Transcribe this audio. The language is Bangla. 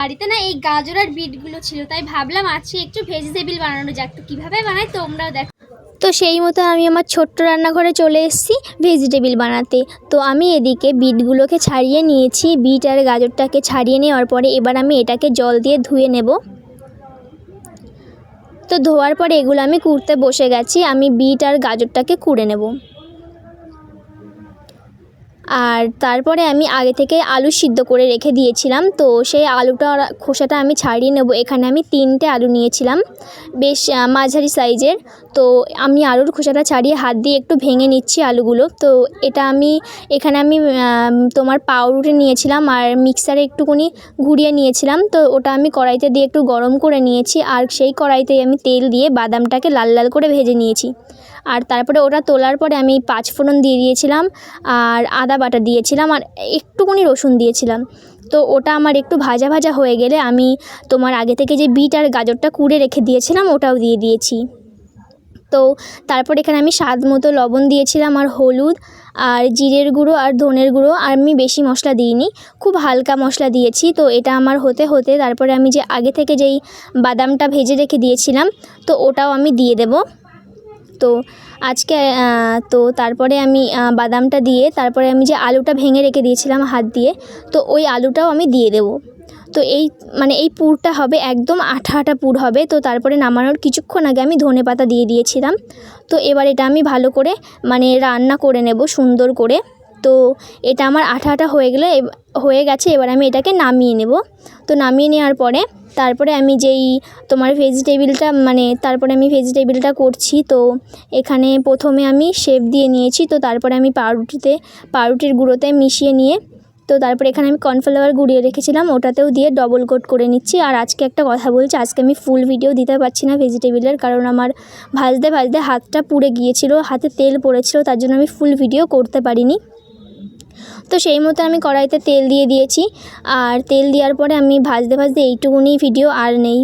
বাড়িতে না এই গাজর আর বিটগুলো ছিল, তাই ভাবলাম আজকে একটু ভেজিটেবিল বানানো যাক। তো কীভাবে বানাই তোমরাও দেখো। তো সেই মতো আমি আমার ছোট্ট রান্নাঘরে চলে এসেছি ভেজিটেবিল বানাতে। তো আমি এদিকে বিটগুলোকে ছাড়িয়ে নিয়েছি, বিট আর গাজরটাকে ছাড়িয়ে নেওয়ার পরে এবার আমি এটাকে জল দিয়ে ধুয়ে নেব। তো ধোয়ার পরে এগুলো আমি কুড়তে বসে গেছি। আমি বিট আর গাজরটাকে কুড়ে নেব। আর তারপরে আমি আগে থেকে আলু সিদ্ধ করে রেখে দিয়েছিলাম, তো সেই আলুটা খোসাটা আমি ছাড়িয়ে নেব। এখানে আমি 3টে আলু নিয়েছিলাম, বেশ মাঝারি সাইজের। তো আমি আলুর খোসাটা ছাড়িয়ে হাত দিয়ে একটু ভেঙে নিচ্ছি আলুগুলো। তো এটা এখানে আমি তোমার পাউরুটি নিয়েছিলাম আর মিক্সারে একটুখানি ঘুরিয়ে নিয়েছিলাম। তো ওটা আমি কড়াইতে দিয়ে একটু গরম করে নিয়েছি, আর সেই কড়াইতেই আমি তেল দিয়ে বাদামটাকে লাল লাল করে ভেজে নিয়েছি। আর তারপরে ওটা তোলার পরে আমি 5 ফোড়ন দিয়ে দিয়েছিলাম, আর আদা বাটা দিয়েছিলাম, আর একটুখানি রসুন দিয়েছিলাম। তো ওটা আমার একটু ভাজা ভাজা হয়ে গেলে আমি তোমার আগে থেকে যে বিট আর গাজরটা কুড়ে রেখে দিয়েছিলাম ওটাও দিয়ে দিয়েছি। তো তারপর এখানে আমি স্বাদ মতো লবণ দিয়েছিলাম, আর হলুদ আর জিরের গুঁড়ো আর ধনের গুঁড়ো, আর আমি বেশি মশলা দিইনি, খুব হালকা মশলা দিয়েছি। তো এটা আমার হতে হতে তারপরে আমি যে আগে থেকে যেই বাদামটা ভেজে রেখে দিয়েছিলাম তো ওটাও আমি দিয়ে দেব। তো তারপরে আমি বাদামটা দিয়ে তারপরে আমি যে আলুটা ভেঙে রেখে দিয়েছিলাম হাত দিয়ে, তো ওই আলুটাও আমি দিয়ে দেব। তো এই পুরটা হবে একদম আঠা আঠা পুর হবে। তো তারপরে নামানোর কিছুক্ষণ আগে আমি ধনেপাতা দিয়ে দিয়েছিলাম। তো এবার এটা আমি ভালো করে রান্না করে নেব সুন্দর করে। তো এটা আমার আঠা আঠা হয়ে গেছে। এবার আমি এটাকে নামিয়ে নেব। তো নামিয়ে নেওয়ার পরে তারপরে আমি যেই তোমার ভেজিটেবিলটা করছি। তো এখানে প্রথমে আমি শেপ দিয়ে নিয়েছি। তো তারপরে আমি পাউরুটির গুঁড়োতে মিশিয়ে নিয়ে, তো তারপরে এখানে আমি কর্নফ্লাওয়ার গুঁড়িয়ে রেখেছিলাম ওটাতেও দিয়ে ডবল কোট করে নিচ্ছি। আর আজকে একটা কথা বলছি, আজকে আমি ফুল ভিডিও দিতে পারছি না ভেজিটেবিলের, কারণ আমার ভাজতে ভাজতে হাতটা পুড়ে গিয়েছিল, হাতে তেল পড়েছিল, তার জন্য আমি ফুল ভিডিও করতে পারিনি। তো সেই মতো আমি কড়াইতে তেল দিয়ে দিয়েছি, আর তেল দেওয়ার পরে আমি ভাজতে ভাজতে এইটুকুনি ভিডিও আর নেই।